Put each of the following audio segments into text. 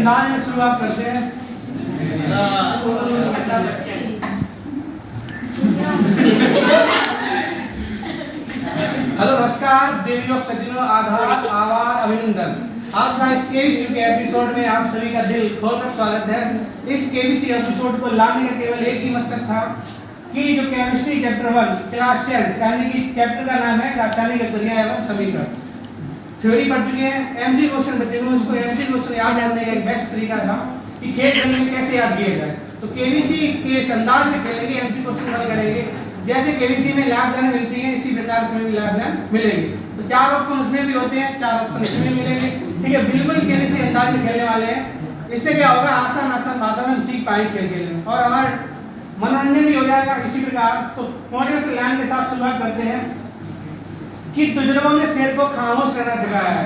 अंदाज में शुरुआत करते हैं। हेलो नमस्कार देवियों सज्जनों, आधार आभार अभिनंदन। आपका इस केबीसी के एपिसोड में आप सभी का दिल खोलकर स्वागत है। इस केबीसी एपिसोड को लाने का केवल एक ही मकसद था कि जो केमिस्ट्री चैप्टर 1 क्लास 10 यानी कि चैप्टर का नाम है रासायनिक अभिक्रिया एवं समीकरण, थ्योरी पढ़ चुके हैं। एमजी क्वेश्चन बच्चे को उसको एमजी क्वेश्चन याद करने का एक बेस्ट तरीका था कि खेल खेलने में कैसे याद किया जाए। तो केबीसी के इस अंदाज में खेलेंगे, एमजी क्वेश्चन हल करेंगे। जैसे केबीसी में लैब लाइन मिलती है, इसी प्रकार इसमें भी लैब लाइन मिलेगी। तो 4 ऑप्शन उसमें भी होते हैं, 4 ऑप्शन इसमें मिलेंगे। ठीक है, बिल्कुल केबीसी अंदाज में खेलने वाले हैं। इससे क्या होगा, आसान आसान भाषा में हम सीख पाएंगे खेल खेलने में और हमारे मनोरंजन भी हो जाएगा इसी प्रकार। तो मोटिवेशन लाइन के साथ शुरुआत करते हैं कि तुजरबों ने शेर को खामोश रहना सिखाया है,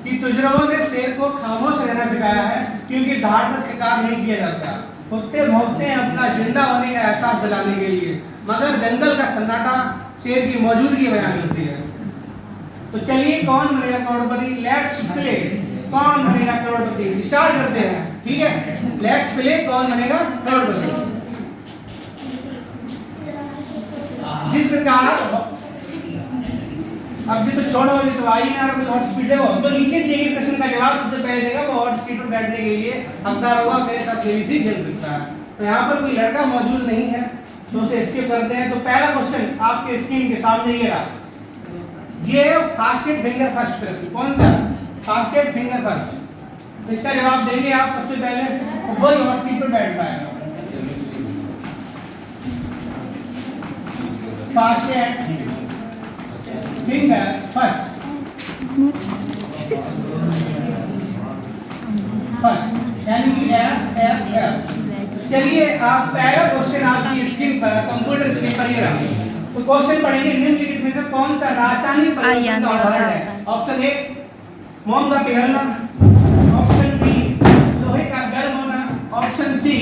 कि तुजरबों ने शेर को खामोश रहना सिखाया है क्योंकि धाड़ पर शिकार नहीं किया जाता। कुत्ते भौंकते हैं अपना जिंदा होने का एहसास दिलाने के लिए, मगर जंगल का सन्नाटा शेर की मौजूदगी बयान करती है। तो चलिए, कौन बनेगा करोड़पति, लेट्स प्ले। कौन बनेगा करोड़पति, स्टार्ट करते हैं। ठीक है, लेट्स प्ले, कौन बनेगा करोड़पति। जिस प्रकार अब तो छोड़ो, ये तो आई ना कोई हॉट स्पीड है वो तो नीचे दिए गए प्रश्न का जवाब सबसे पहले देगा वो हॉट सीट पर बैठने के लिए हकदार होगा, मेरे साथ केबीसी खेल सकता है। तो यहाँ पर कोई लड़का मौजूद नहीं है तो उसे स्किप करते हैं। तो पहला क्वेश्चन आपके स्क्रीन के सामने ये रहा, ये फास्टेस्ट फिंगर फर्स्ट प्रश्न। कौन सा फास्टेस्ट फिंगर फर्स्ट, इसका जवाब देंगे आप सबसे पहले, वही हॉट सीट पर बैठ पाएगा। फास्टेस्ट फिंगर फर्स्ट, यानी कि FF। चलिए, आप पहला क्वेश्चन आपकी स्क्रीन पर, कंप्यूटर स्क्रीन पर ये रहा। तो क्वेश्चन पढ़ेंगे, निम्नलिखित में से कौन सा रासायनिक परिवर्तन का उदाहरण है। ऑप्शन ए मोम का पिघलना, ऑप्शन बी लोहे का गर्म होना, ऑप्शन सी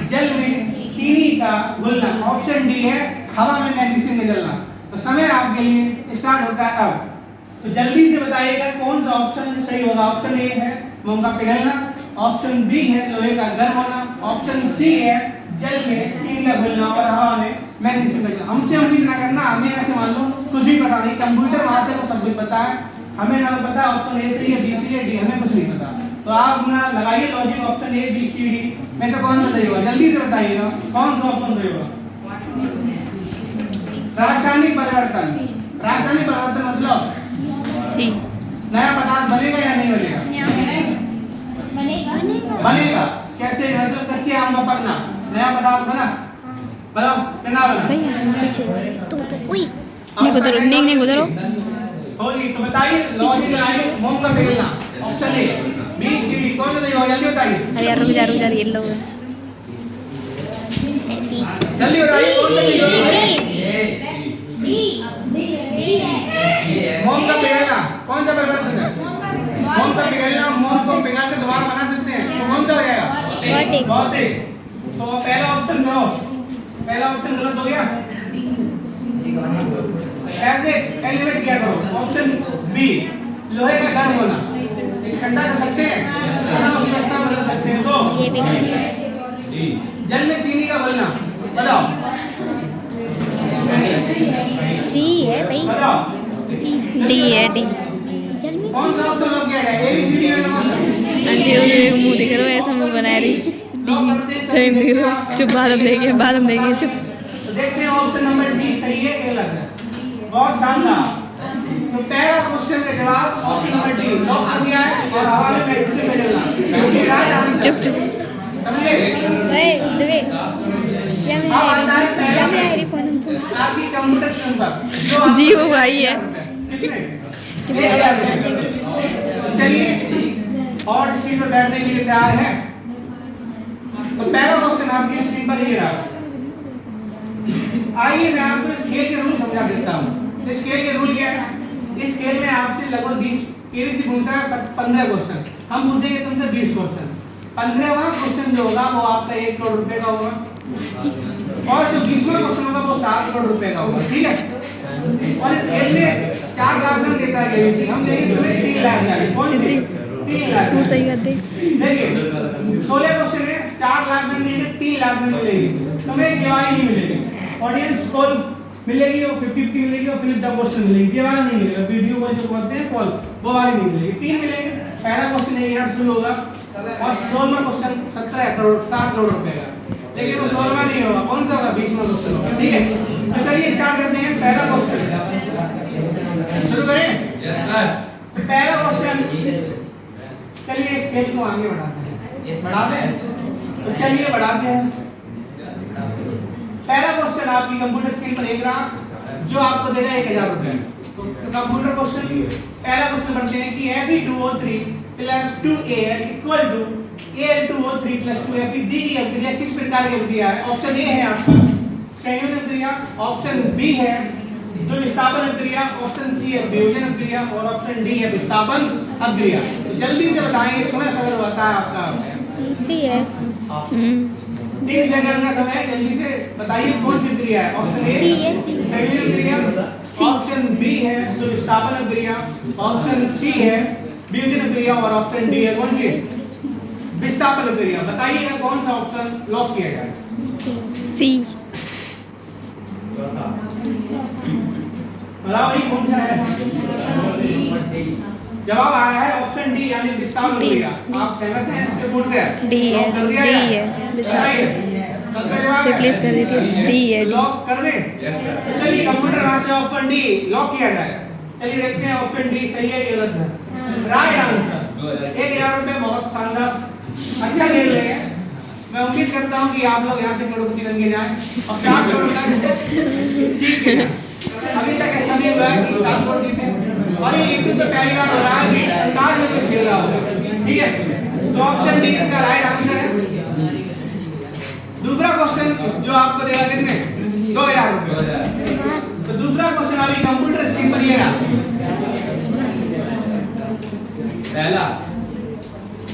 जल में चीनी का घुलना, ऑप्शन डी है हवा में मैग्नीशियम का जलना। तो समय आपके लिए स्टार्ट होता है अब। तो जल्दी से बताइएगा कौन सा ऑप्शन सही होगा। ऑप्शन ए है मोम का पिघलना, ऑप्शन बी है लोहे का गर्म होना, ऑप्शन सी है जल में चीनी का घुलना और हवा में मैग्नीशियम का जलना। हमसे उम्मीद ना करना, हमें ऐसे मान लो कुछ भी पता नहीं, कंप्यूटर वहां से को सब कुछ पता है, हमें ना पता ऑप्शन ए सही है, बी सी है, डी हमें कुछ नहीं पता। तो आप ना लगाइए logic, option A B C D में से कौन सा सही होगा, जल्दी से बताइएगा कौन सा ऑप्शन सही होगा। रासायनिक परिवर्तन, रासायनिक परिवर्तन मतलब सी, नया पदार्थ बनेगा या नहीं बनेगा, बनेगा। कैसे, मतलब कच्चे आम का पकना, नया पदार्थ बना, बताओ क्या बना, सही है। पीछे तो उई नहीं गुजरो, नहीं गुजरो होली। तो बताइए लॉजिक लगाइए, मोम का पिघलना, option A B C D कौन सा सही होगा, जल्दी बताइए। अरे यार रुक जा येलो है, जल्दी बताइए कौन सा सही होगा। मोम का पिघलना कौन सा परिवर्तन है, मोम का पिघलना, मोम को पिघला कर दोबारा बना सकते हैं, तो कौन सा हो जाएगा, भौतिक। तो पहला ऑप्शन गलत, पहला ऑप्शन गलत हो गया। ऐसे एलिमिनेट किया करो। ऑप्शन बी लोहे का गर्म होना, इसे ठंडा कर सकते हैं, उसकी अवस्था बदल सकते हैं। तो ये भी गलत। जल में चीनी का घुलना, बताओ सी है भाई, बताओ डी है, डी। कौन सा ऑप्शन लग गया है, ए बी सी डी में कौन जी उन्हें मुंह दिख रहा है, ऐसा मुंह बना रही डी टाइम दिख रहा, चुप बादम देंगे चुप। तो देखते हैं ऑप्शन नंबर डी सही है कि गलत है। बहुत शानदार। तो पहला क्वेश्चन का जवाब ऑप्शन नंबर डी लॉक कर दिया है और हवा में मैग्नीशियम का जलना। चुप समझे, ए दवे क्या मैं आई फोन आपकी कंप्यूटर स्क्रीन पर जी वो भाई है। चलिए, और स्क्रीन पर बैठने के लिए तैयार है। तो पहला क्वेश्चन आपकी स्क्रीन पर ये रहा। आइए मैं आपको इस खेल के रूल समझा देता हूँ। इस खेल के रूल क्या है, इस खेल में आपसे लगभग 20 केबीसी पूछता है 15 क्वेश्चन, हम पूछेंगे तुमसे 20 क्वेश्चन। 15वां क्वेश्चन जो होगा वो आपका 1 करोड़ रुपए का होगा और जो 20वां क्वेश्चन होगा वो 7 करोड़ रुपए का होगा। ठीक है, और इस खेल में 4 लाख रन देता है केबीसी, हम देंगे तुम्हें 3 लाख। कौन सी 3 लाख सूट सही कर दे। देखिए 16 क्वेश्चन है, 4 लाख में मिलेंगे, 3 लाख में मिलेगी, तुम्हें जवाब नहीं मिलेगी। ऑडियंस कॉल मिलेगी और 50-50 मिलेगी और फिलिप द क्वेश्चन मिलेगी, जवाब नहीं मिलेगा। वीडियो को जो बोलते हैं कॉल वो वाली नहीं मिलेगी, 3 मिलेंगे। पहला क्वेश्चन यहाँ शुरू होगा और 16वां क्वेश्चन 17 करोड़ 7 करोड़ रुपए का, लेकिन वो 16वां नहीं होगा, कौन सा होगा? 20वां क्वेश्चन होगा, ठीक है। तो चलिए स्टार्ट करते हैं। पहला क्वेश्चन शुरू करें। Yes sir. पहला क्वेश्चन, चलिए स्केल को आगे बढ़ाते हैं, बढ़ाते हैं, तो चलिए बढ़ाते हैं। पहला क्वेश्चन आपकी कंप्यूटर स्क्रीन पर देख रहा जो आपको देगा 1000 रुपए। तो कंप्यूटर क्वेश्चन पहला क्वेश्चन पढ़ते हैं कि Fe2O3 plus 2Al equal to Al2O3 plus 2Fe दी गई अभिक्रिया किस प्रकार की अभिक्रिया है? ऑप्शन ए है आपका संयोजन अभिक्रिया, ऑप्शन बी है द्विविस्थापन अभिक्रिया, ऑप्शन सी है वियोजन अभिक्रिया और ऑप्शन डी है विस्थापन अभिक्रिया। तो जल्दी से बताएंगे, समय समय होता है आपका सी है। 3 सेकंड का समय, जल्दी से बताइए कौन सी अभिक्रिया है? ऑप्शन ए संयोजन अभिक्रिया, ऑप्शन बी है द्विविस्थापन अभिक्रिया, ऑप्शन सी है वियोजन अभिक्रिया और ऑप्शन डी है कौन सी? विस्थापन अभिक्रिया। बताइएगा कौन सा ऑप्शन लॉक किया जाए? सी। बताओ भाई कौन सा है? जवाब आया है ऑप्शन डी यानी विस्थापन अभिक्रिया। आप सहमत हैं इससे? बोलते हैं डी है, डी है विस्थापन। रिप्लेस कर देती है, डी है। लॉक कर दे। चलिए कंप्यूटर वहां से ऑप्शन डी लॉक किया जाए। चलिए देखते हैं ऑप्शन डी सही है या गलत है। राइट आंसर 1000 रुपए, बहुत शानदार, अच्छा खेल रहे हैं। मैं उम्मीद करता हूं कि आप लोग यहाँ से करोड़पति बन के जाएं और 7 करोड़ तक जीत के जाएं। अभी तक ऐसा नहीं हुआ है कि 7 करोड़ जीते और ये यूट्यूब पे पहली बार हो रहा है कि अंदाज में कोई खेल रहा होगा, ठीक है। तो ऑप्शन डी इसका राइट आंसर है। दूसरा क्वेश्चन जो आपको देगा कितने? 2000 रुपए। तो दूसरा क्वेश्चन अभी कंप्यूटर स्क्रीन पर ये रहा।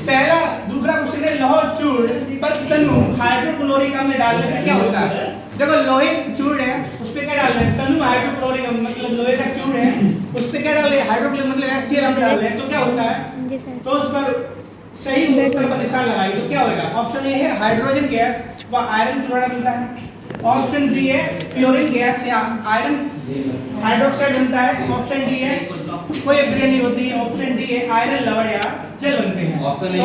पहला दूसरा क्वेश्चन है लोह चूर्ण पर तनु हाइड्रोक्लोरिक अम्ल डालने से क्या होता है? देखो लोहे चूर्ण है, उस पे क्या डाल रहे हैं? तनु हाइड्रोक्लोरिक अम्ल, मतलब लोहे का चूर्ण है, उस पे क्या डाल रहे हैं? हाइड्रोक्लोरिक मतलब HCl अम्ल डाल रहे हैं, तो क्या होता है? तो उस पर सही उत्तर पर निशान लगाइए, तो क्या होगा? ऑप्शन ए है हाइड्रोजन गैस व आयरन क्लोराइड बनता है, ऑप्शन बी है क्लोरीन गैस या आयरन हाइड्रोक्साइड बनता है, ऑप्शन डी है कोई अभिक्रिया नहीं होती है, ऑप्शन डी है आयरन लवण या जल बनते हैं। तो ऑप्शन ए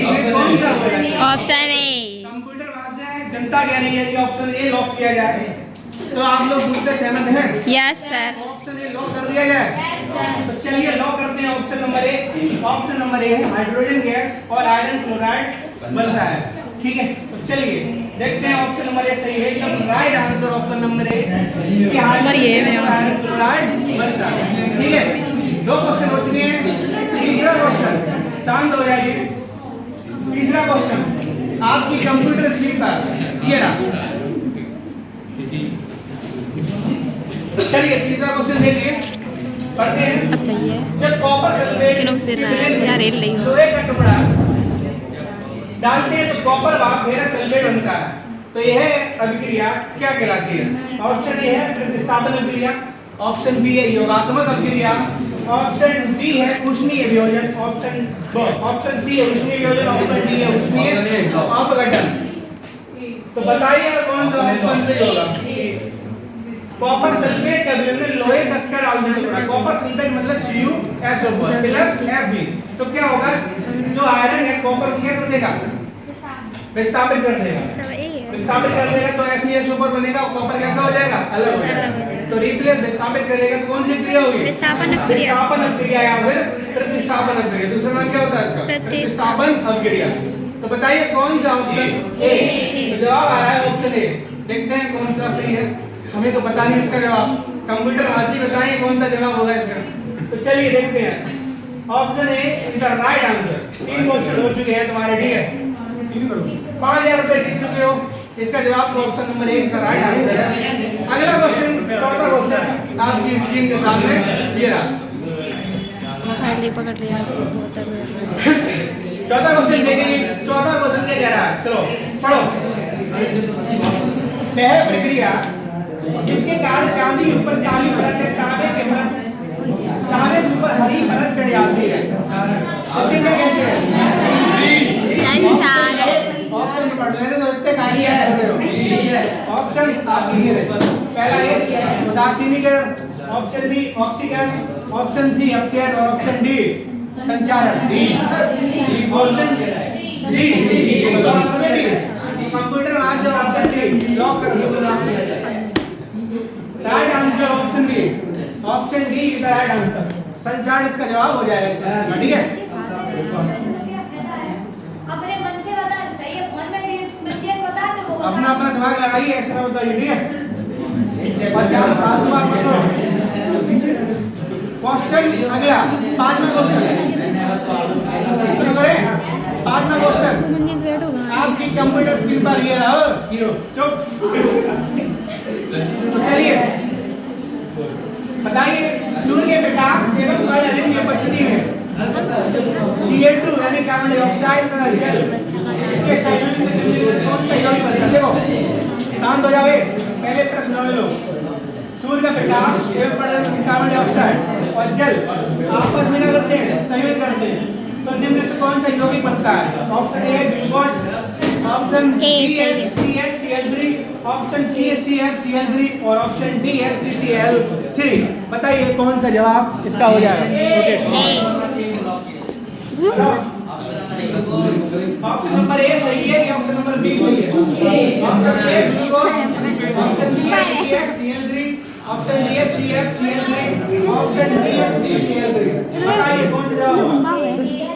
कौन सा होगा? Option A. कंप्यूटर वहां से जनता कह रही है कि ऑप्शन ए लॉक किया जाए, तो आप लोग मुझसे सहमत हैं? Yes sir. Option A lock कर दिया जाए। तो चलिए लॉक करते हैं ऑप्शन नंबर ए। ऑप्शन नंबर ए है हाइड्रोजन गैस और आयरन क्लोराइड बनता है, ठीक है। तो चलिए देखते हैं ऑप्शन नंबर ए सही है, एकदम राइट आंसर ऑप्शन नंबर ए कि आयरन क्लोराइड बनता है, ठीक है। 2 क्वेश्चन हो चुके हैं। तीसरा क्वेश्चन, शांत हो जाइए। तीसरा क्वेश्चन आपकी कंप्यूटर स्क्रीन पर ये रहा। चलिए तीसरा क्वेश्चन देखिए, पढ़ते हैं। अब सही है। जब कॉपर सल्फेट लोहे का टुकड़ा डालते हैं तो कॉपर भाग फेरस सल्फेट बनता है, तो यह अभिक्रिया क्या कहलाती है? ऑप्शन ए है प्रतिस्थापन अभिक्रिया, ऑप्शन बी है योगात्मक अभिक्रिया, ऑप्शन डी है ऊष्मीय वियोजन, ऑप्शन सी है ऊष्मीय वियोजन, ऑप्शन डी है ऊष्मीय अपघटन। तो बताइए कौन सा ऑप्शन सही होगा? कॉपर सल्फेट का विलयन लोहे का क्या डालने से होगा? कॉपर सल्फेट मतलब CuSO4 प्लस Fe, तो क्या होगा? जो आयरन है कॉपर को क्या कर देगा? विस्थापित कर देगा। विस्थापित कर देगा तो FeSO4 बनेगा, कॉपर कैसा हो जाएगा? अलग हो जाएगा। तो रिप्लेस विस्थापित करेगा तो कौन सी क्रिया होगी? विस्थापन अभिक्रिया या फिर प्रतिस्थापन अभिक्रिया। दूसरा नाम क्या होता है इसका? प्रतिस्थापन अभिक्रिया। तो बताइए कौन सा ऑप्शन ए? तो जवाब आ रहा है ऑप्शन ए। देखते हैं कौन सा सही है, हमें तो पता नहीं इसका जवाब। कंप्यूटर वासी बताइए कौन सा जवाब होगा इसका। तो चलिए देखते हैं option A is the right answer. 3 question हो चुके हैं तुम्हारे, ठीक है। 5000 रुपए जीत चुके हो। इसका जवाब तो ऑप्शन नंबर 1 का राइट आंसर है। अगला क्वेश्चन, चौथा क्वेश्चन आपकी स्क्रीन के सामने ये रहा। पकड़ लिया। चौथा क्वेश्चन देखिए। चौथा क्वेश्चन क्या कह रहा है? चलो पढ़ो। वह प्रक्रिया जिसके कारण चांदी ऊपर काली परत तांबे के परत चाहे ऊपर हरी परत चढ़ जाती है उसे क्या कहते हैं? संचार। ऑप्शन पढ़ लेने तो इतने काहे है ऑप्शन आप लिखिए पहला ए उदासीनीकरण, ऑप्शन बी ऑक्सीकरण, ऑप्शन सी अपचयन और ऑप्शन डी संचारण। डी ऑप्शन डी कंप्यूटर आज ऑप्शन डी लॉक कर दो। Right answer option B, option D is the right answer. संचार इसका जवाब हो जाएगा इसका, ठीक है? अपने मन से बता, सही है मन में मध्यस बता दो वो अपना अपना दिमाग लगाइए, ऐसे ना बताइए, ठीक है? और ज्यादा फालतू बात मत करो। क्वेश्चन अगला 5वां क्वेश्चन शुरू करें। 5वां क्वेश्चन आपकी कंप्यूटर स्क्रीन पर ये रहा हीरो चुप। तो चलिए बताइए सूर्य के प्रकाश एवं काले की उपस्थिति में Cl2 यानी कार्बन डाइऑक्साइड का जल के संयोजन में कौन सा यौगिक बनता है? देखो शांत हो जाओ, पहले प्रश्न सुन लो। सूर्य का प्रकाश एवं कार्बन डाइऑक्साइड और जल आपस में क्या करते हैं? संयोजन करते हैं, तो निम्न से कौन सा यौगिक बनता है? Option A glucose, option B CH3, option C CF3 और ऑप्शन डी CCl3। बताइए कौन सा जवाब इसका हो जाएगा? ऑप्शन नंबर ए सही है या ऑप्शन नंबर बी सही है? Option A glucose, option B CH3, option D CF3, option D CCl3। बताइए कौन सा जवाब होगा?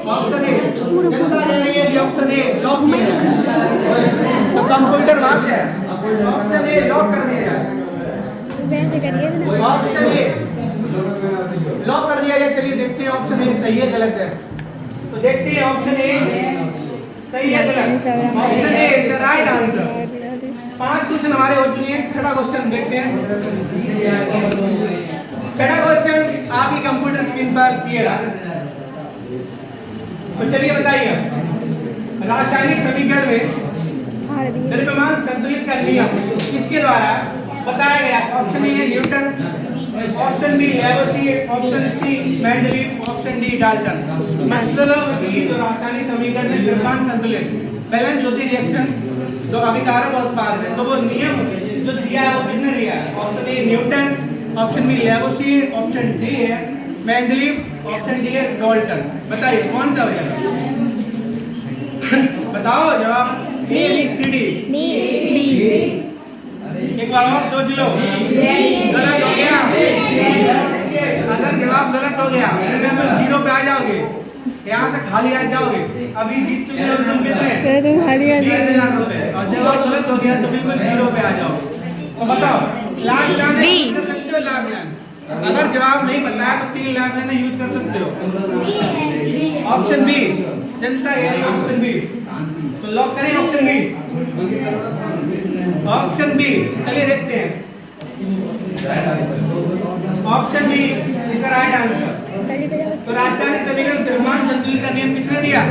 ऑप्शन ए जनता ने नहीं है, ऑप्शन ए लॉक किया है तो कंप्यूटर वहां से है। ऑप्शन ए लॉक कर दिया जाए, ऑप्शन ए लॉक कर दिया जाए। चलिए देखते हैं ऑप्शन ए सही है गलत है, तो देखते हैं ऑप्शन ए सही है गलत। Option A is the right answer. 5 question हमारे हो चुके हैं। छठा क्वेश्चन देखते हैं। छठा क्वेश्चन आपकी कंप्यूटर स्क्रीन पर ये रहा, तो चलिए बताइए रासायनिक समीकरण में द्रव्यमान संतुलित का नियम किसके द्वारा बताया गया? Option A Newton, option B Lavoisier, option C Mendeleev, option D Dalton. मतलब कि जो रासायनिक समीकरण में द्रव्यमान संतुलित बैलेंस होती रिएक्शन जो अभिकारक और उत्पाद है, तो वो नियम जो दिया है वो किसने दिया है? Option A Newton, option B Lavoisier, option D है मेंडलीव, ऑप्शन डी है डाल्टन। बताइए कौन सा हो जाएगा? बताओ जवाब। A B C D. एक बार और सोच लो। गलत हो गया। अगर जवाब गलत हो गया तो बिल्कुल 0 पे आ जाओगे, यहाँ से खाली आ जाओगे। अभी जीत चुके हो तुम कितने? 20,000 रुपए। और जवाब गलत हो गया तो बिल्कुल 0 पे आ जाओगे। तो बताओ लाख लाने कर सकते हो? लाख लाने अगर जवाब नहीं बताया तो 3 लाख लेना यूज कर सकते हो। ऑप्शन बी जनता है, ऑप्शन बी। तो लॉक करें ऑप्शन बी। ऑप्शन बी चलिए देखते हैं। Option B is the right answer. तो रासायनिक समीकरण द्रव्यमान संतुलन का नियम किसने दिया?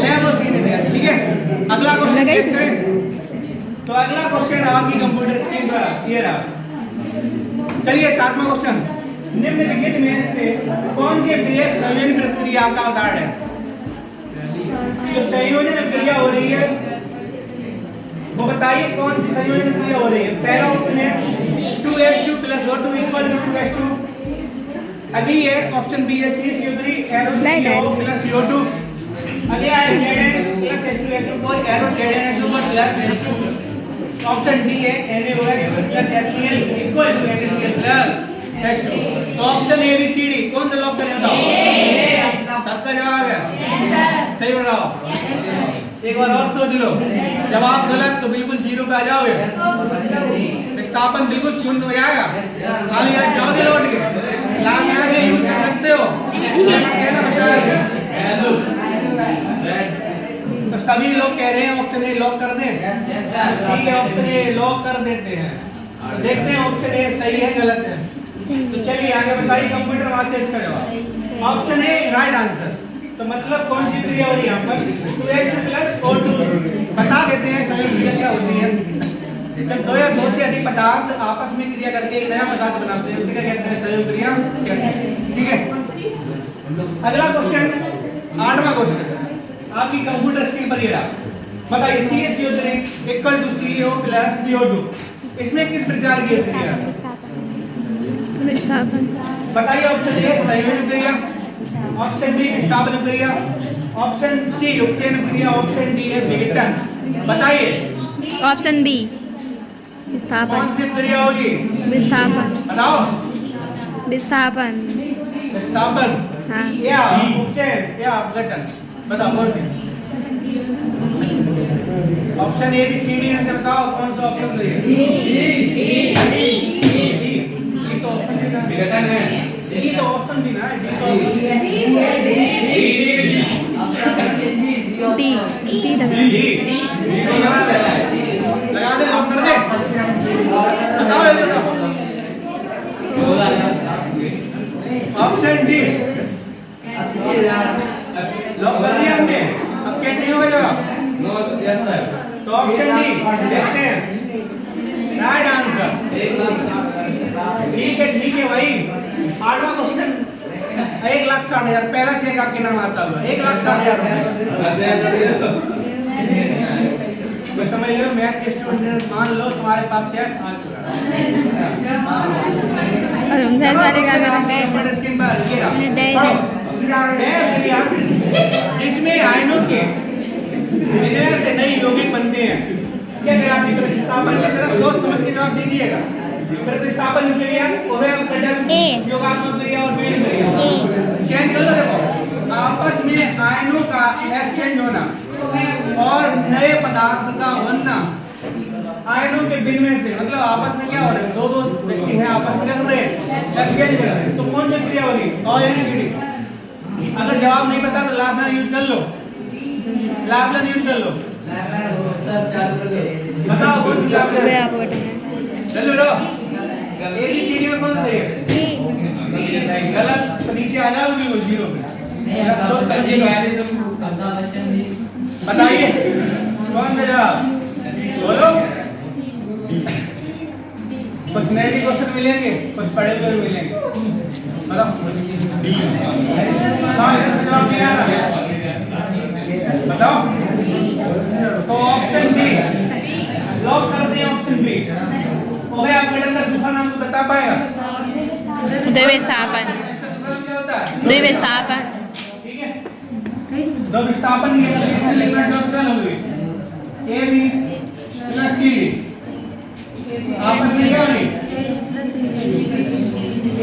लेवोसियर ने दिया, ठीक है? अगला क्वेश्चन पेश करें। तो अगला क्वेश्चन आपकी कंप्यूटर स्क्रीन पर ये रहा। चलिए 7वां क्वेश्चन। निम्नलिखित में से कौन सी अभिक्रिया संयोजन प्रक्रिया का उदाहरण है? जो संयोजन प्रक्रिया हो रही है वो बताइए कौन सी संयोजन प्रक्रिया हो रही है? पहला ऑप्शन है 2H2 + O2 = 2H2। अगली है ऑप्शन बी है CH3 NO + CO2। अगला है Zn + H2SO4 NO ZnSO4 + H2। Option D है NaOH + HCl = NaCl + H2। तो option A B C D कौन सा लॉक करें बताओ? सबका जवाब है सही बताओ। एक बार और सोच लो। जवाब गलत तो बिल्कुल 0 पे आ जाओगे। विस्थापन बिल्कुल शून्य हो जाएगा। खाली हाथ जाओगे लौट के। लाख आगे यूज कर सकते हो। तो सभी लोग कह रहे हैं ऑप्शन ए लॉक कर दें। ठीक है ऑप्शन ए लॉक कर देते हैं। तो देखते हैं ऑप्शन ए सही है गलत है। तो चलिए आगे बताइए कंप्यूटर वाचे इसका जवाब। Option A right answer. तो मतलब कौन सी क्रिया हो रही है यहाँ पर? 2H + O2 बता देते हैं संयोजन क्रिया क्या होती है। जब दो या दो से अधिक पदार्थ आपस में क्रिया करके एक नया पदार्थ बनाते हैं उसी का कहते हैं संयोग क्रिया। ठीक है, अगला क्वेश्चन 8वां क्वेश्चन आपकी कंप्यूटर स्क्रीन पर ये रहा। बताइए CaCO3 equal to CO plus CO2 इसमें किस प्रकार की क्रिया? विस्थापन। बताइए ऑप्शन ए संयोजन क्रिया, ऑप्शन बी विस्थापन क्रिया, ऑप्शन सी उपचयन क्रिया, ऑप्शन डी है विघटन। बताइए ऑप्शन बी विस्थापन। कौन सी क्रिया होगी? विस्थापन। बताओ। विस्थापन। विस्थापन हाँ। या उपचयन या विघटन? बताओ कौन सी? Option A B C D में से बताओ कौन सा ऑप्शन सही है? ये तो ऑप्शन भी ना विघटन है। ये तो ऑप्शन भी ना है। डी लगा दे, लॉक कर दे। बताओ जल्दी बताओ। ऑप्शन डी लॉक कर दिया हमने। अब चेक नहीं होगा जवाब। तो ऑप्शन डी देखते हैं राइट आंसर। ठीक है भाई। 8वां क्वेश्चन 1,60,000 पहला चेक आपके नाम आता हुआ 1,60,000। तो समझ लो मैथ के स्टूडेंट मान लो तुम्हारे पास चेक आ चुका है। और हम सारे काम कंप्यूटर स्क्रीन पर ये रहा। पढ़ो। क्रिया जिसमें आयनों के विलय से नए यौगिक बनते हैं क्या कहलाती है? प्रतिस्थापन की तरफ सोच समझ के जवाब दीजिएगा। प्रतिस्थापन क्रिया उभयविघटन योगात्मक क्रिया और विलीन क्रिया। चेंज कर लो। देखो आपस में आयनों का एक्सचेंज होना और नए पदार्थ का बनना आयनों के विनिमय से मतलब आपस में क्या हो रहा है? दो व्यक्ति हैं आपस में क्या कर रहे हैं? एक्सचेंज कर रहे हैं। तो कौन सी क्रिया होगी? ONCD। अगर जवाब नहीं पता तो लाप्लास यूज कर लो। लाप्लास यूज कर लो। बताओ कौन सी लाप्लास? चलो लो ABCD में कौन सा है? गलत। तो नीचे आ जाओ बिल्कुल जीरो पे। बताइए कौन सा जवाब? बोलो। कुछ नए भी क्वेश्चन मिलेंगे, कुछ पढ़े हुए भी मिलेंगे। बताओ। जवाब नहीं आ रहा? बताओ। तो ऑप्शन बी लॉक करते हैं। ऑप्शन बी उभयविघटन का दूसरा नाम तो बता पाएगा? द्विविस्थापन। क्या होता है? द्विविस्थापन। ठीक है, दो विस्थापन की एप्लीकेशन लिखना जवाब क्या होगी? AB प्लस CD आपस में क्या होगी?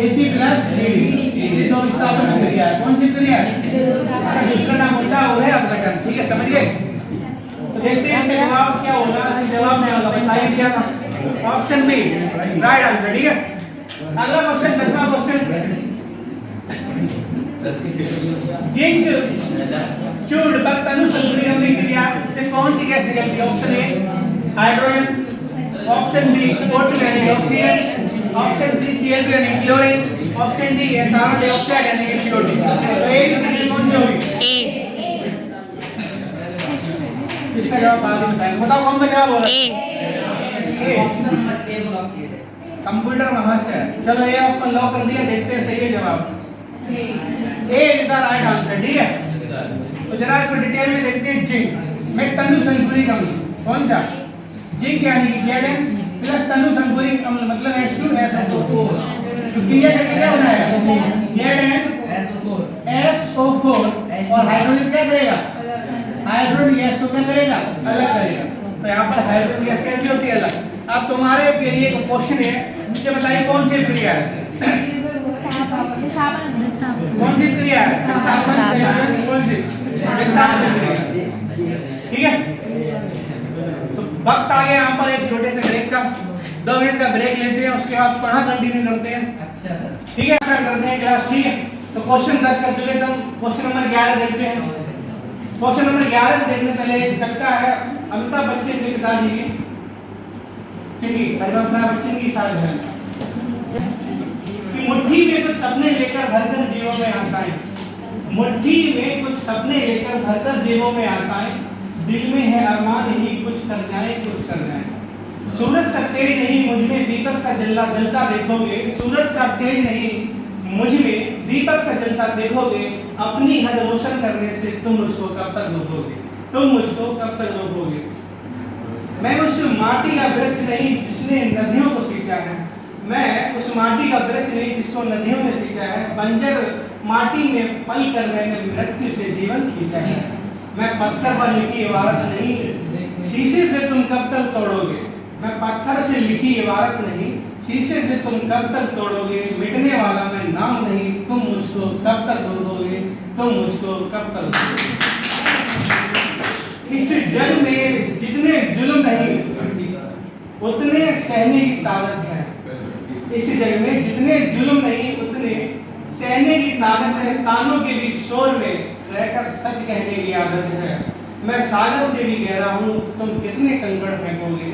AC plus CD। ये दो विस्थापन की क्रिया है। कौन सी क्रिया है? इसका दूसरा नाम होता है उभयविघटन। ठीक है, समझिए। तो देखते हैं इसका जवाब क्या होगा। जवाब क्या होगा बताइए दिया था। Option B right answer. ठीक है, अगला क्वेश्चन 10वां क्वेश्चन। जिंक चूर्ण पर तनु संकुलन की क्रिया से कौन सी गैस निकलती है? Option A hydrogen, option B O2 यानी ऑक्सीजन, ऑप्शन सी Cl2 यानी क्लोरीन, ऑप्शन डी है कार्बन डाइऑक्साइड यानी CO2। तो ए की कौन सी होगी? ए। इसका जवाब बाद में बताएंगे। बताओ कौन सा जवाब होगा? ए। ऑप्शन नंबर ए ब्लॉक किया कंप्यूटर महाशय। चलो ये ऑप्शन लॉक कर दिया। देखते हैं सही है जवाब। ए इज द राइट आंसर। ठीक है, तो जरा इसको डिटेल में देखते हैं। जिंक में तनु संकुलिक अम्ल कौन सा? जिंक यानी कि Zn प्लस तनु संकुलिक अम्ल मतलब H2SO4। तो क्रिया का क्या होना है? ZnSO4 और हाइड्रोजन क्या करेगा? हाइड्रोजन गैस को क्या करेगा? अलग करेगा। तो यहाँ पर हाइड्रोजन गैस कैसी होती है? अलग। अब तुम्हारे के लिए एक क्वेश्चन है, मुझे बताइए कौन सी क्रिया है? कौन सी क्रिया है? कौन सी? ठीक है, तो वक्त आ गया यहाँ पर एक छोटे से ब्रेक का। 2 मिनट का ब्रेक लेते हैं, उसके बाद पढ़ा कंटिन्यू करते हैं। अच्छा ठीक है, करते हैं क्लास। ठीक है, तो क्वेश्चन 10 कर चुके थे हम। क्वेश्चन नंबर 11 देखते हैं। क्वेश्चन नंबर 11 देखने पहले कविता है अमिताभ बच्चन के पिताजी की। हरिवंश बच्चन की साझा कि मुट्ठी में कुछ सपने लेकर भरकर जेबों में आशाएं। मुट्ठी में कुछ सपने लेकर भरकर जेबों में आशाएं। दिल में है अरमान ही कुछ कर जाए कुछ कर जाए। सूरज सा तेज नहीं मुझ में दीपक सा जलता देखोगे, सूरज सा तेज नहीं मुझ में दीपक सा जलता देखोगे, अपनी हद रोशन करने से तुम मुझको कब तक रोकोगे, तुम मुझको कब तक रोकोगे। मैं उस माटी का वृक्ष नहीं जिसने नदियों को सींचा है, मैं उस माटी का वृक्ष नहीं जिसको नदियों ने सींचा है, बंजर माटी में पल कर मैंने मृत्यु से जीवन खींचा है। मैं पत्थर पर लिखी इबारत नहीं, शीशे से तुम कब तक तोड़ोगे, मैं पत्थर से लिखी इबारत नहीं, शीशे से तुम कब तक तोड़ोगे, मिटने वाला मैं नाम नहीं, तुम मुझको कब तक रोकोगे, तुम मुझको कब तक रोकोगे। इस जग में जितने जुल्म नहीं उतने सहने की ताकत है, इस जग में जितने जुल्म नहीं उतने सहने की ताकत है, तानों के बीच शोर में रहकर सच कहने की आदत है। मैं सागर से भी गहरा हूँ तुम कितने कंकड़ फेंकोगे,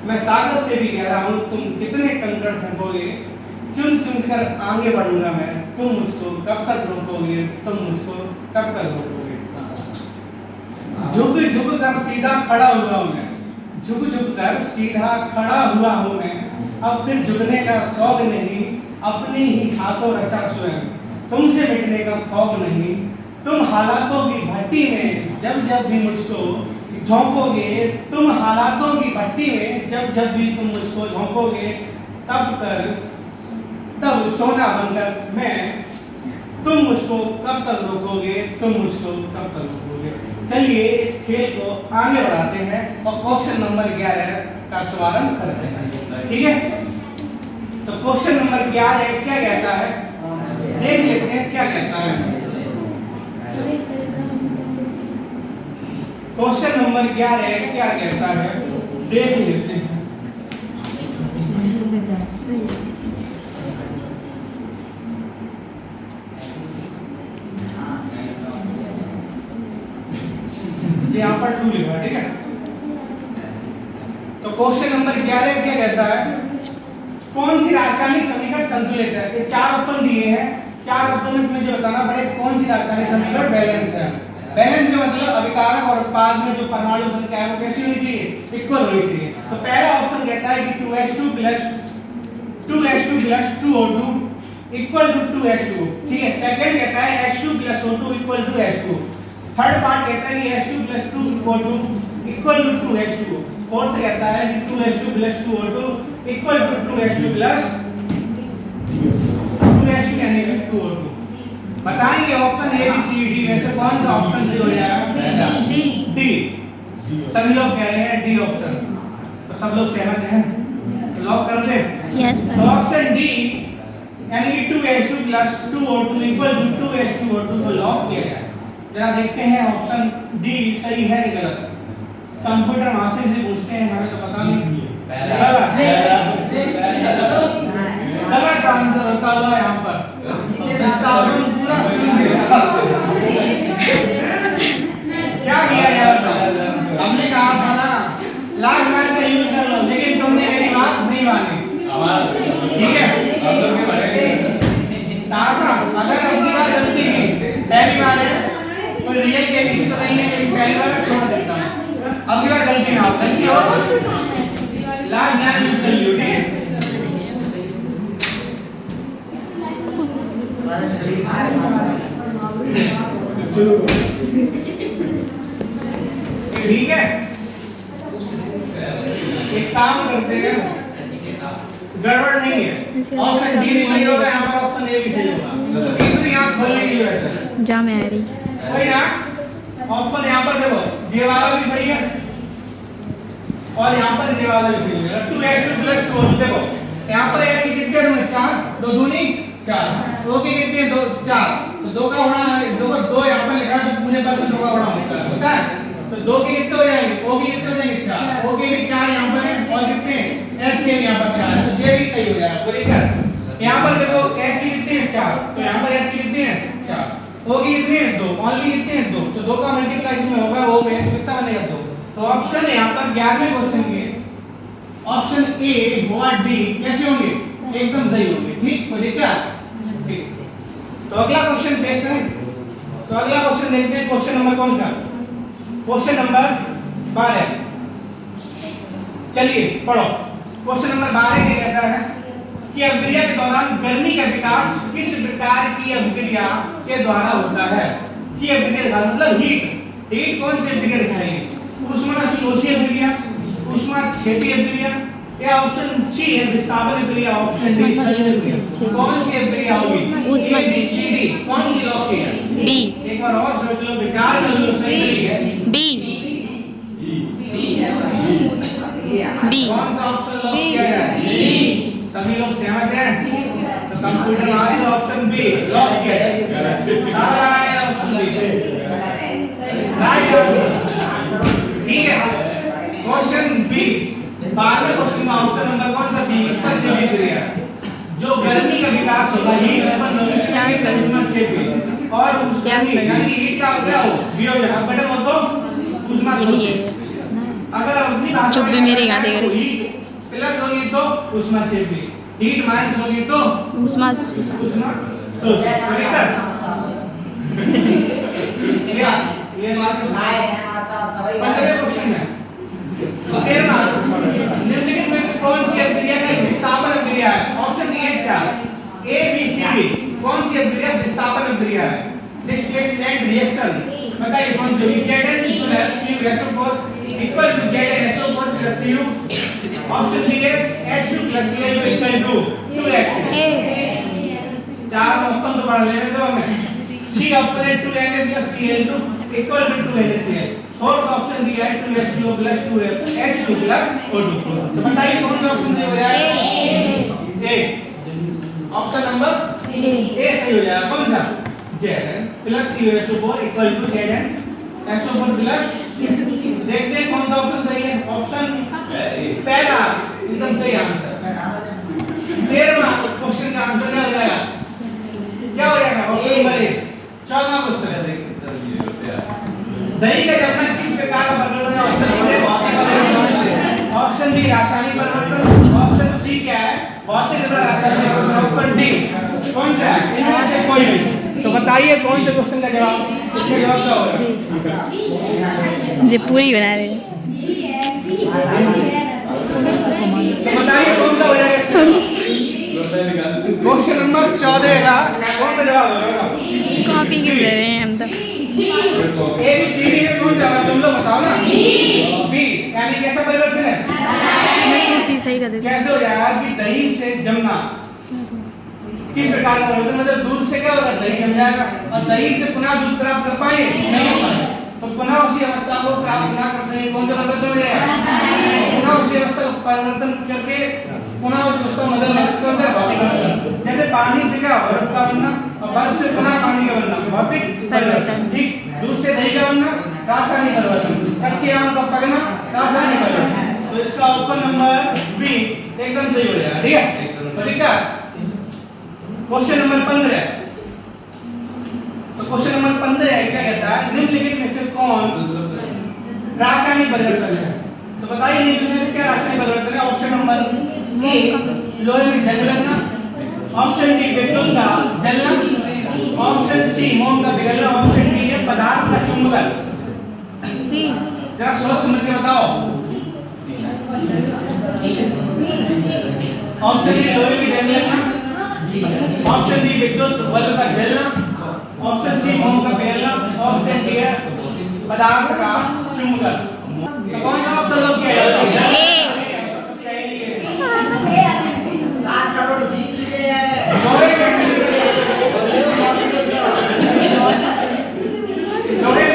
मैं सागर से भी गहरा हूँ तुम कितने कंकड़ फेंकोगे, चुन चुन कर आगे बढ़ूंगा मैं, तुम मुझको कब तक रोकोगे, तुम मुझको कब तक रोकोगे। झुक झुक कर सीधा खड़ा हुआ हूँ मैं, झुक झुक कर सीधा खड़ा हुआ हूँ मैं, अब फिर झुकने का शौक नहीं, अपने ही हाथों रचा स्वयं, तुमसे मिटने का खौफ नहीं। तुम हालातों की भट्टी में जब जब भी मुझको झोंकोगे, तुम हालातों की भट्टी में जब जब भी तुम मुझको झोंकोगे, तब सोना बनकर मैं, तुम मुझको कब तक रोकोगे, तुम मुझको कब तक रोकोगे। चलिए इस खेल को आगे बढ़ाते हैं और क्वेश्चन नंबर 11 का शुभारंभ करते हैं, ठीक है। तो क्वेश्चन नंबर 11 क्या कहता है, देख लेते हैं क्या कहता है। क्वेश्चन नंबर 11 क्या कहता है, देख लेते हैं। यहाँ पर 2 लिखा है, ठीक है। तो क्वेश्चन नंबर 11 क्या कहता है, कौन सी रासायनिक समीकरण संतुलित है। ये 4 ऑप्शन दिए हैं, 4 ऑप्शन में तुम्हें जो बताना पड़ेगा कौन सी रासायनिक समीकरण बैलेंस है। बैलेंस का मतलब अभिकारक और उत्पाद में जो परमाणु संख्या है वो कैसी होनी चाहिए, इक्वल होनी चाहिए। तो पहला ऑप्शन कहता है कि 2H2 + 2H2 + 2O2 equal to 2H2, ठीक है। सेकंड कहता है H2 + O2 equal to H2। Third part कहता है कि H2 + 2O2 equal to 2H2। Fourth कहता है कि 2H2 + 2O2 equal to 2H2 + 2H2 यानी कि 2O2। बताएंगे option A B C D में से कौन सा ऑप्शन सही हो जाएगा, डी। सभी लोग कह रहे हैं डी ऑप्शन, तो सब लोग सहमत हैं, लॉक कर दे। यस तो ऑप्शन डी यानी कि 2H2 + 2O2 equal to 2H2O2 को लॉक किया गया। जरा देखते हैं ऑप्शन डी सही है या गलत। कंप्यूटर मास्टर से पूछते हैं, हमें तो पता नहीं। गलत आंसर होता हुआ यहाँ पर इसका हम पूरा क्या किया गया था, हमने कहा था ना लाख लाख का यूज कर लो, लेकिन तुमने मेरी बात नहीं मानी, ठीक है। अगर अगली बार गलती की, पहली बार है कोई रियल केमिस्ट्री तो नहीं है, लेकिन पहली बार छोड़ देता हूं, अगली बार गलती ना हो, गलती हो लाख लाख यूज कर लियो, ठीक है। ठीक है, एक काम करते हैं, गड़बड़ नहीं है, ऑप्शन डी भी सही होगा, यहाँ पर ऑप्शन ए भी सही होगा। तीसरी यहाँ खोलने की जरूरत है, जा मैं आ रही कोई ना। ऑप्शन यहाँ पर देखो, ये वाला भी सही है और यहाँ पर ये वाला भी सही है। 2H2 + 2O2 देखो, यहाँ पर H कितने होंगे, 4, 2 दूनी 4, O के कितने 2 4, तो 2 का होना 2 यहाँ पर लिखा है, तो पूरे पर 2 का होना होता है। तो 2 के कितने हो जाएंगे, O के कितने हो जाएंगे 4, O के भी 4 यहाँ पर है और कितने H के भी यहाँ पर 4 है, तो ये भी सही हो जाएगा। पूरी कर यहाँ पर देखो H के कितने हैं 4, तो यहाँ पर H के कितने हैं 4, O के कितने हैं 2, ओनली कितने हैं 2, तो 2 का मल्टीप्लाई इसमें होगा O में, तो कितना बनेगा 2। तो ऑप्शन यहाँ पर 11वें क्वेश्चन के ऑप्शन ए और डी कैसे होंगे, एकदम सही होंगे, ठीक। कोई दिक्कत, ठीक। तो अगला क्वेश्चन पेश करें। तो अगला क्वेश्चन देखते हैं, क्वेश्चन नंबर कौन सा, क्वेश्चन नंबर 12। चलिए पढ़ो। क्वेश्चन नंबर 12 क्या कहता है कि अभिक्रिया के दौरान गर्मी का विकास किस प्रकार की अभिक्रिया के द्वारा होता है? कि अभिक्रिया का मतलब हीट कौन सी अभिक्रिया दिखाएंगे? ऊष्माक्षेपी अभिक्रिया, ऊष्माक्षेपी अभिक्रिया या ऑप्शन सी है विस्थापन अभिक्रिया, ऑप्शन डी क्षय अभिक्रिया। कौन सी अभिक्रिया होगी? ऊष्माक्षेपी। कौन सी लॉक है? बी। एक बार और सोच लो, विचार कर लो, सही है बी। बी। कौन सा ऑप्शन लॉक किया जाए? बी। सभी लोग सहमत हैं? तो कंप्यूटर आज ऑप्शन बी लॉक किया जाए। Option B right answer. ठीक है, क्वेश्चन बी 12वें क्वेश्चन का ऑप्शन नंबर कौन सा? बी। इसका जवाब क्रिया जो गर्मी का विकास होगा हीट अपन ऊष्माक्षेपी और ऊष्मा यानी हीट का क्या हो? जीरो जगह बटन मत दो ऊष्माक्षेपी। अगर अपनी भाषा चुप भी मेरे गाते करे प्लस होगी तो ऊष्माक्षेपी, हीट माइनस होगी तो ऊष्मा ये क्वेश्चन है। तेरहवां, निम्नलिखित में से कौन सी अभिक्रिया का विस्थापन अभिक्रिया है? ऑप्शन दिए 4 ए बी सी डी। कौन सी अभिक्रिया विस्थापन अभिक्रिया है? Displacement reaction. बताइए कौन सी? Zn plus Cu SO4 equal to Zn SO4 plus Cu। Option B है H2 plus Cl equal to 2x। चार ऑप्शन तो पढ़ लेने दो हमें। सी ऑप्शन है 2Na plus Cl2 equal to 2HCl। Fourth option दिया है 2H2O plus 2H2 plus O2। तो बताइए कौन सा ऑप्शन सही हो जाएगा? ए। ऑप्शन नंबर ए सही हो जाएगा। कौन सा? Zn plus CuSO4 equal to Zn SO4 plus. देखते हैं कौन सा ऑप्शन सही है। ऑप्शन पहला एकदम सही आंसर। 13वां क्वेश्चन का आंसर क्या हो जाएगा? क्या हो जाएगा? Option number A. 14वां क्वेश्चन है, देखिए दही का जमना किस प्रकार का परिवर्तन है? ऑप्शन नंबर ए भौतिक परिवर्तन, ऑप्शन बी रासायनिक परिवर्तन, ऑप्शन सी क्या है? भौतिक तथा रासायनिक परिवर्तन, ऑप्शन डी कौन सा है? इनमें से कोई नहीं। तो बताइए कौन से क्वेश्चन का जवाब? इसका जवाब क्या होगा? ये पूरी बना रहे हैं। तो बताइए कौन सा हो जाएगा? क्वेश्चन नंबर 14 का कौन सा जवाब होगा? कॉपी क्यों दे रहे हैं हम तो? ए बी सी डी में कौन सा है? तुम लोग बताओ ना। बी यानी कैसा परिवर्तन है? मैं सोची सही कर देती कैसे हो जाएगा कि दही से जमना किस प्रकार का परिवर्तन? मतलब दूध से क्या होगा? दही जम जाएगा और दही से पुनः दूध प्राप्त कर पाएंगे नहीं हो पाएंगे। तो पुनः उसी अवस्था को प्राप्त ना कर सके कौन सा परिवर्तन हो जाएगा? पुनः उसी अवस्था को परिवर्तन करके पुनः उस अवस्था में बदलना कौन सा? भौतिक परिवर्तन। जैसे पानी से क्या बर्फ का बनना और बर्फ से पुनः पानी का बनना भौतिक परिवर्तन। ठीक, दूध से दही का बनना रासायनिक परिवर्तन, कच्चे आम का पकना रासायनिक परिवर्तन। तो इसका ऑप्शन नंबर बी एकदम सही हो जाएगा। ठीक है, तो ठीक है। Question number 15। तो क्वेश्चन नंबर 15 क्या कहता है? निम्नलिखित में से कौन रासायनिक परिवर्तन है? तो बताइए निम्नलिखित में क्या रासायनिक परिवर्तन है? ऑप्शन नंबर ए लोहे में जंग लगना, ऑप्शन डी विद्युत का जलना, ऑप्शन सी मोम का पिघलना, ऑप्शन डी है पदार्थ का चुंबकन। सी। जरा सोच समझ के बताओ। ऑप्शन डी लोहे में जंग लगना, ऑप्शन डी विद्युत बल्ब का जलना, ऑप्शन सी मोम का पिघलना, ऑप्शन डी है पदार्थ का चुंबकन। तो कौन सा ऑप्शन लोग किया जाता है? 7 करोड़ जीत चुके हैं। लोहे में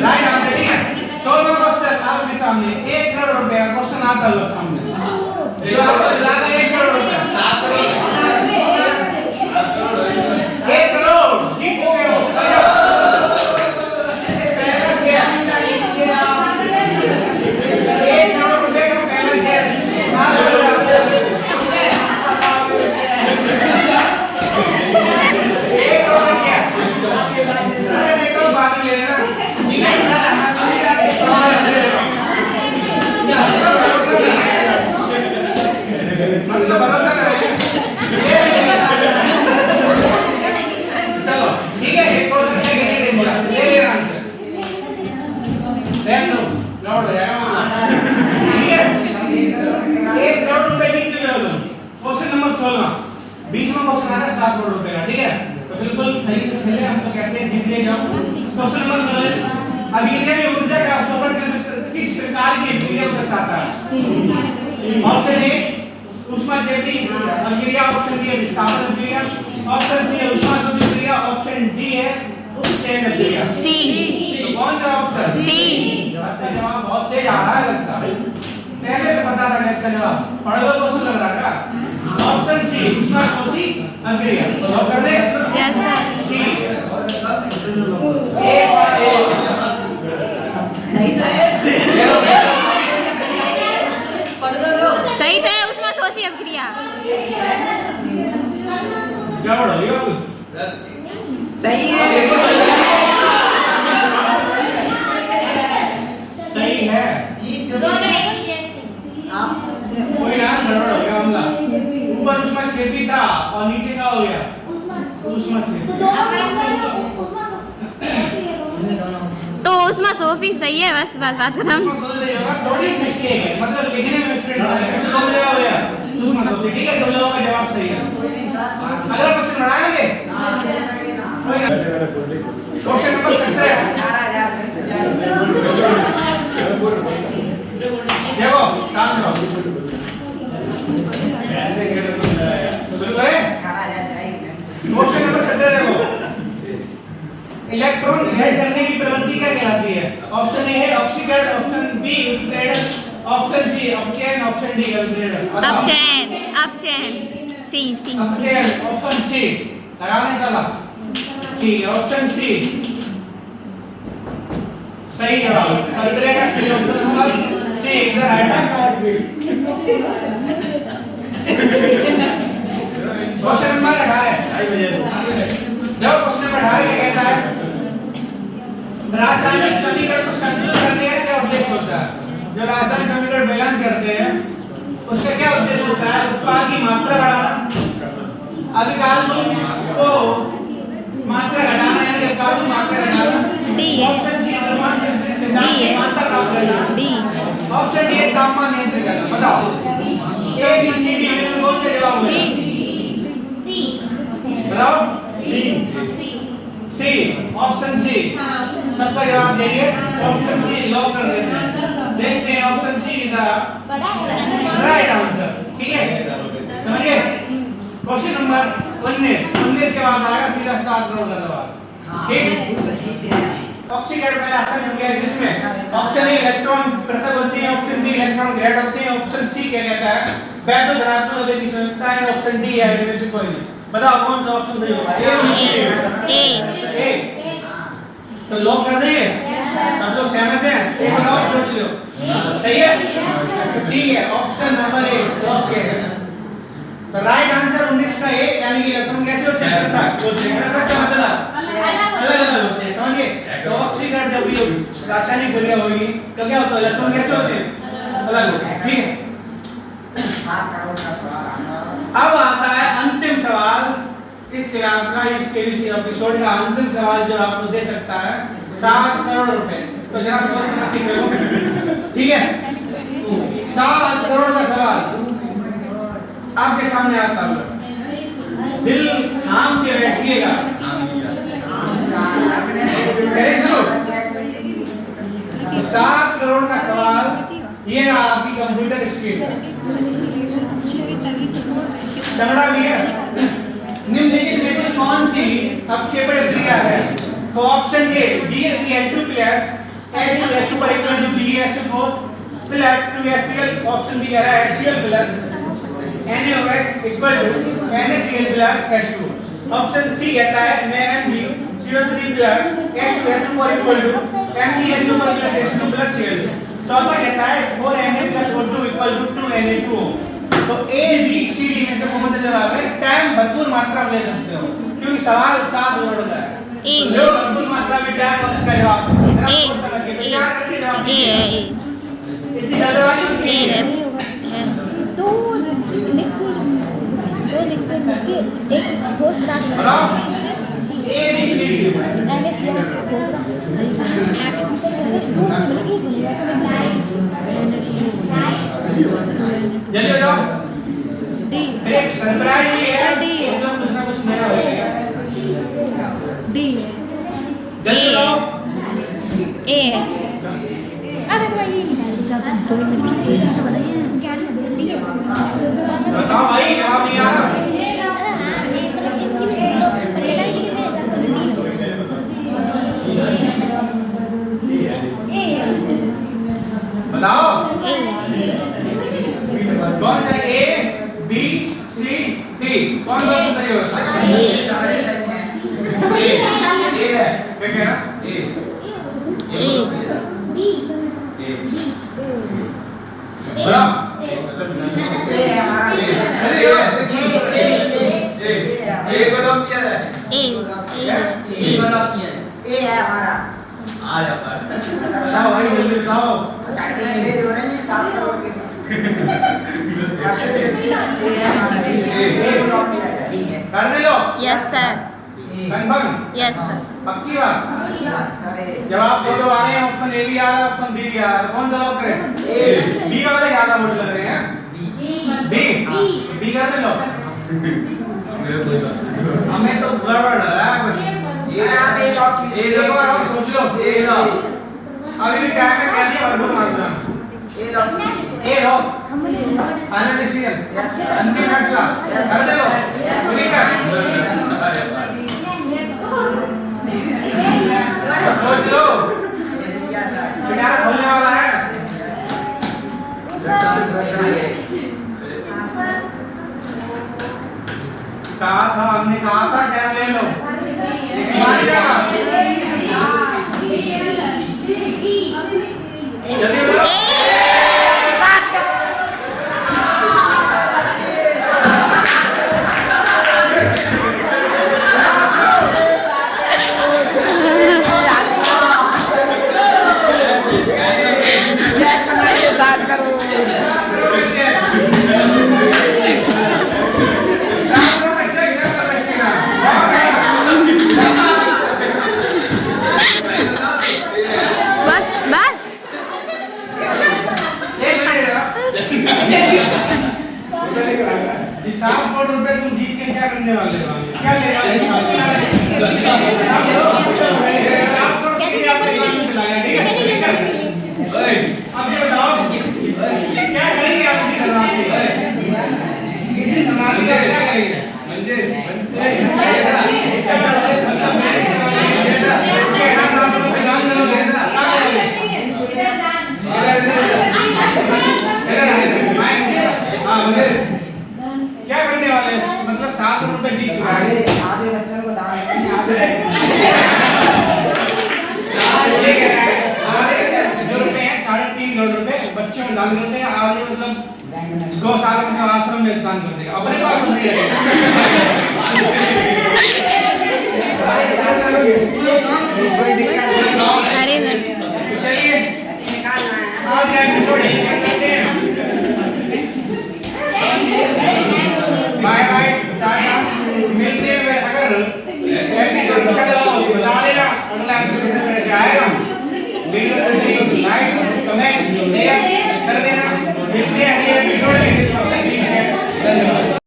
राइट आंसर। ठीक है, 16वां क्वेश्चन आपके सामने 1 करोड़ रुपए का क्वेश्चन आता है सामने। जो आपको मिला 1 करोड़ रुपए 7 करोड़ 1 करोड़ जीत गए हो। पहला क्या 7 करोड़ रुपए का, ठीक है। तो बिल्कुल सही से खेले, हम तो कहते हैं जीत ले जाओ। क्वेश्चन नंबर 12, अभिक्रिया में ऊर्जा का अपव्यय किस प्रकार की अभिक्रिया को दर्शाता है? ऑप्शन ए ऊष्मा जेटी अभिक्रिया, ऑप्शन बी विस्थापन अभिक्रिया, ऑप्शन सी ऊष्मा शोषण अभिक्रिया, ऑप्शन डी है उपचयन अभिक्रिया। सी। तो कौन सा ऑप्शन? सी। अच्छा, जवाब बहुत तेज आ रहा है लगता है, पहले से पता था इसका जवाब, पढ़ा हुआ क्वेश्चन लग रहा था। ऑप्शन सी ऊष्मा शोषी अभिक्रिया, लॉक कर दे। Yes sir. ठीक है, सही तो है ऊष्मा शोषी अभिक्रिया। क्या पढ़ा ये बाबू? सही है। सही है। दोनों एक ही जैसे। कोई ना गड़बड़ हो गया मामला। ऊपर ऊष्मा क्षेपी था और नीचे क्या हो गया? ऊष्मा तो क्षेपी। दोनों उसमें तो ऊष्मा शोषी सही है, बस बात खत्म। ऊष्मा खोल दे होगा, थोड़ी मिस्टेक है, मतलब लिखने में मिस्टेक है। ऐसे बोल दिया हो गया। ऊष्मा शोषी, ठीक है, तुम लोगों का जवाब सही है। अगला क्वेश्चन बढ़ाएंगे? कोई ना। क्वेश्चन नंबर 17 देखो, शांत रहो। शुरू करें? क्वेश्चन नंबर 17 देखो, इलेक्ट्रॉन ग्रहण करने की प्रवृत्ति क्या कहलाती है? ऑप्शन ए है ऑक्सीकरण, ऑप्शन बी उत्प्रेरण, ऑप्शन सी अपचयन, ऑप्शन डी अपचयन। अपचयन। अपचयन। सी। सी। अपचयन, ऑप्शन सी लगाने का ला। ठीक है, ऑप्शन सी सही जवाब। संतरे का सही ऑप्शन होगा सी। इधर क्वेश्चन नंबर 18 जब क्वेश्चन नंबर 18 क्या कहता है? रासायनिक समीकरण को संतुलित करने का क्या उद्देश्य होता है? जो रासायनिक समीकरण बैलेंस करते हैं उसका क्या उद्देश्य होता है? उत्पाद की मात्रा बढ़ाना, अभिकारक को मात्रा घटाना, यानी अभिकारक की मात्रा घटाना। डी। ऑप्शन सी द्रव्यमान से मात्रा प्राप्त करना। डी। ऑप्शन डी तापमान नियंत्रित करना। बताओ ए बी सी डी में कौन सा जवाब होगा? बताओ। सी। ऑप्शन सी सबका जवाब देंगे। ऑप्शन सी लॉक कर देते हैं। देखते हैं option C is the right answer, ठीक है, समझिए। क्वेश्चन नंबर 19 के बाद आएगा सीधा 7 करोड़ का सवाल, ठीक। ऑक्सीकरण में रासायनिक हो गया जिसमें ऑप्शन ए इलेक्ट्रॉन पृथक होते हैं, ऑप्शन बी इलेक्ट्रॉन ग्रेड होते हैं, ऑप्शन सी क्या कहता है वैद्युत धनात्मक होने की संयोजकता है, ऑप्शन डी है इनमें से कोई नहीं। बताओ कौन सा ऑप्शन सही होगा? ए। तो लॉक कर देंगे? सब लोग सहमत हैं? एक बार और सोच लो, सही है, ठीक है। ऑप्शन नंबर ए लॉक किया गया। तो राइट आंसर 19 का ए, यानी कि इलेक्ट्रॉन कैसे होते हैं? वो चेक का मतलब अलग-अलग होते हैं, समझिए। तो ऑक्सीकरण जब भी रासायनिक क्रिया होगी तो क्या होता है? इलेक्ट्रॉन कैसे होते हैं? अलग होते हैं, ठीक है। अब आता है अंतिम सवाल इस क्लास का, इस केबीसी एपिसोड का अंतिम सवाल जो आपको दे सकता है 7 करोड़ रुपए। तो जरा सोच समझ के करो, ठीक है। 7 करोड़ का सवाल आपके सामने आता है, दिल थाम के बैठिएगा। 7 करोड़ का सवाल ये आपकी कंप्यूटर स्क्रीन पर तगड़ा भी है। निम्नलिखित में से कौन सी अवक्षेपण क्रिया है? तो ऑप्शन ए BeSiO2 प्लस H2SO पर equal to BeSO4 plus 2HCl, option B कह रहा है HCl plus NaOH equal to NaCl plus H2, option C कहता है MnCO3 प्लस H2SO पर equal to MnSO plus H2 plus Cl, चौथा कहता है 4Na plus O2 equal to 2Na2। तो ए बी सी डी में से कौन सा जवाब है? टाइम भरपूर मात्रा में ले सकते हो क्योंकि सवाल 7 करोड़ का है। तो लो भरपूर मात्रा में टाइम और इसका जवाब जरा सोच समझ के विचार करके जवाब दीजिए। इतनी जल्दबाजी में नहीं है। दो लिक्विड के एक ठोस पदार्थ बताओ ए बी सी डी जल्दी बताओ। एक सरप्राइज है, कुछ ना कुछ नया जल्दी बताओ। ए है। अरे मैं ये निकाल चाहता 2 मिनट की तो बताइए क्या नहीं बताओ भाई, जवाब नहीं आ रहा। बताओ कौन सा, ए बी सी डी, कौन सा सही होगा? ए है, क्या कह रहा? ए बोलो। ए बताओ क्या है? ए आ जा बताओ भाई, जल्दी बताओ। कर दे लो। Yes sir, confirm? Yes sir. पक्की बात? जवाब दो आ रहे हैं, ऑप्शन ए भी आ रहा है, ऑप्शन बी भी आ रहा है, तो कौन जवाब करे? बी वाले ज्यादा वोट लग रहे हैं। बी कर दे लो। हमें तो गड़बड़ लग रहा है कुछ। ए देखो और सोच लो। अभी भी टाइम है, क्या दिया भरपूर मात्रा। ए लो, फाइनल डिसीजन, अंतिम फैसला कर दे लो। ठीक है, सोच लो, चिड़िया खोलने वाला है। कहा था, हमने कहा था टाइम ले लो, लेकिन मान जाएगा। जल्दी बोलो। बस बस। जिस 7 करोड़ रुपए तुम जीत के क्या करने वाले हो? क्या लेने वाले हो? अब ये बताओ, क्या करेंगे आप इतनी धनराशि? इतनी धनराशि का क्या करेंगे? क्या करने वाले हैं? मतलब 7 करोड़ रुपए जीत चुका है। आधे बच्चों को दान देंगे, ये कह रहा है, जो रुपए हैं 3.5 करोड़ रुपए बच्चों में दान करते हैं। आधे मतलब गौशाला में, आश्रम में दान कर देगा। अपने पास नहीं है। कोई दिक्कत नहीं। अरे नहीं। चलिए आज का एपिसोड यहीं खत्म।